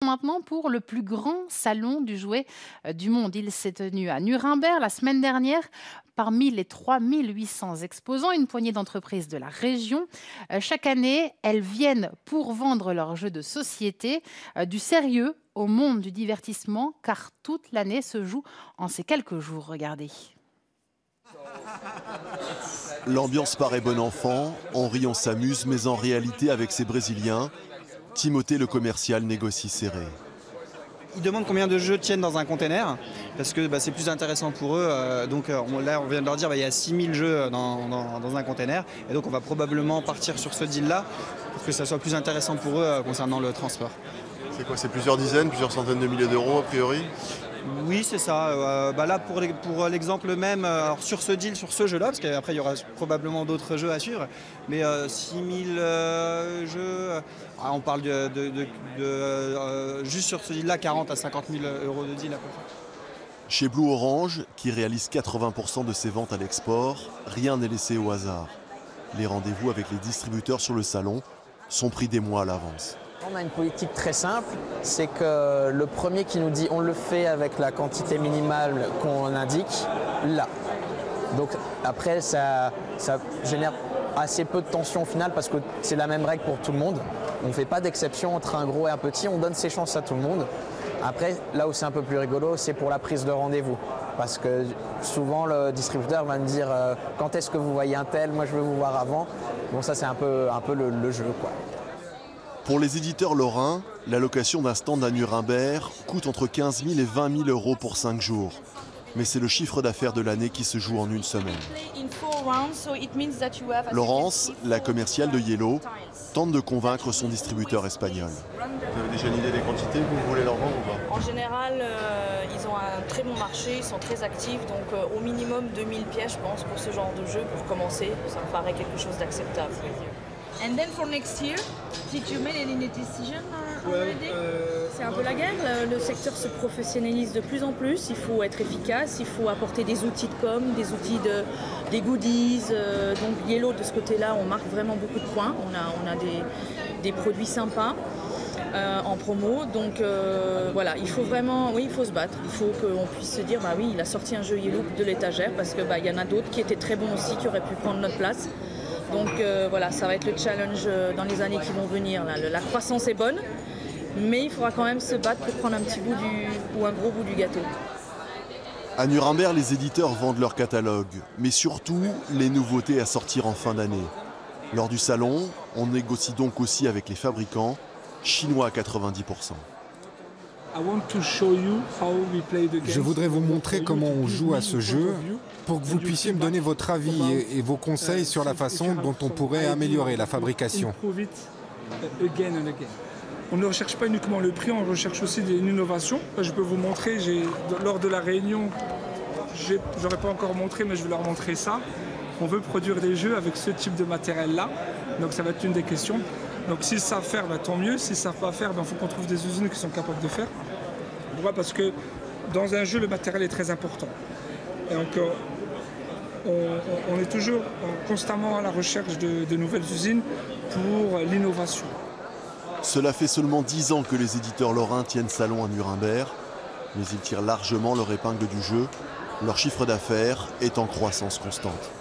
maintenant pour le plus grand salon du jouet du monde. Il s'est tenu à Nuremberg la semaine dernière. Parmi les 3800 exposants, une poignée d'entreprises de la région. Chaque année, elles viennent pour vendre leurs jeux de société, du sérieux au monde du divertissement, car toute l'année se joue en ces quelques jours. Regardez. L'ambiance paraît bon enfant, on rit, on s'amuse, mais en réalité, avec ces Brésiliens, Timothée le commercial négocie serré. Ils demandent combien de jeux tiennent dans un container, parce que c'est plus intéressant pour eux. Là, on vient de leur dire qu'il y a 6000 jeux dans un container, et donc on va probablement partir sur ce deal-là, pour que ça soit plus intéressant pour eux concernant le transport. C'est quoi, c'est plusieurs dizaines, plusieurs centaines de milliers d'euros a priori? Oui, c'est ça. Là, pour l'exemple même, alors sur ce deal, sur ce jeu-là, parce qu'après, il y aura probablement d'autres jeux à suivre, mais 6000 jeux, on parle juste sur ce deal-là, 40 à 50 000 euros de deal à peu près. Chez Blue Orange, qui réalise 80% de ses ventes à l'export, rien n'est laissé au hasard. Les rendez-vous avec les distributeurs sur le salon sont pris des mois à l'avance. On a une politique très simple, c'est que le premier qui nous dit on le fait avec la quantité minimale qu'on indique, là. Donc après ça génère assez peu de tension au final parce que c'est la même règle pour tout le monde. On ne fait pas d'exception entre un gros et un petit, on donne ses chances à tout le monde. Après, là où c'est un peu plus rigolo, c'est pour la prise de rendez-vous. Parce que souvent le distributeur va me dire quand est-ce que vous voyez un tel, moi je veux vous voir avant. Bon ça c'est un peu le jeu quoi. Pour les éditeurs lorrains, la location d'un stand à Nuremberg coûte entre 15 000 et 20 000 euros pour 5 jours. Mais c'est le chiffre d'affaires de l'année qui se joue en une semaine. Laurence, la commerciale de Yellow, tente de convaincre son distributeur espagnol. Vous avez déjà une idée des quantités que vous voulez leur vendre ou pas? En général, ils ont un très bon marché, ils sont très actifs, donc au minimum 2000 pièces, je pense, pour ce genre de jeu, pour commencer. Ça me paraît quelque chose d'acceptable. And then for next year, did you make any decision already? C'est un peu la guerre, le secteur se professionnalise de plus en plus, il faut être efficace, il faut apporter des outils de com, des outils des goodies. Donc Yellow de ce côté-là, on marque vraiment beaucoup de points, on a des produits sympas en promo. Donc voilà, il faut vraiment, oui, il faut se battre, il faut qu'on puisse se dire, bah oui, il a sorti un jeu Yellow de l'étagère parce que y en a d'autres qui étaient très bons aussi, qui auraient pu prendre notre place. Donc voilà, ça va être le challenge dans les années qui vont venir. Là. La croissance est bonne, mais il faudra quand même se battre pour prendre un petit bout ou un gros bout du gâteau. À Nuremberg, les éditeurs vendent leur catalogue, mais surtout les nouveautés à sortir en fin d'année. Lors du salon, on négocie donc aussi avec les fabricants, chinois à 90%. Je voudrais vous montrer comment on joue à ce jeu pour que vous puissiez me donner votre avis et vos conseils sur la façon dont on pourrait améliorer la fabrication. On ne recherche pas uniquement le prix, on recherche aussi une innovation. Je peux vous montrer, lors de la réunion, je n'aurais pas encore montré, mais je vais leur montrer ça. On veut produire des jeux avec ce type de matériel-là, donc ça va être une des questions. Donc s'ils savent faire, tant mieux. S'ils ne savent pas faire, il faut qu'on trouve des usines qui sont capables de faire. Pourquoi? Parce que dans un jeu, le matériel est très important. Et encore, on est toujours constamment à la recherche de nouvelles usines pour l'innovation. Cela fait seulement 10 ans que les éditeurs lorrains tiennent salon à Nuremberg, mais ils tirent largement leur épingle du jeu. Leur chiffre d'affaires est en croissance constante.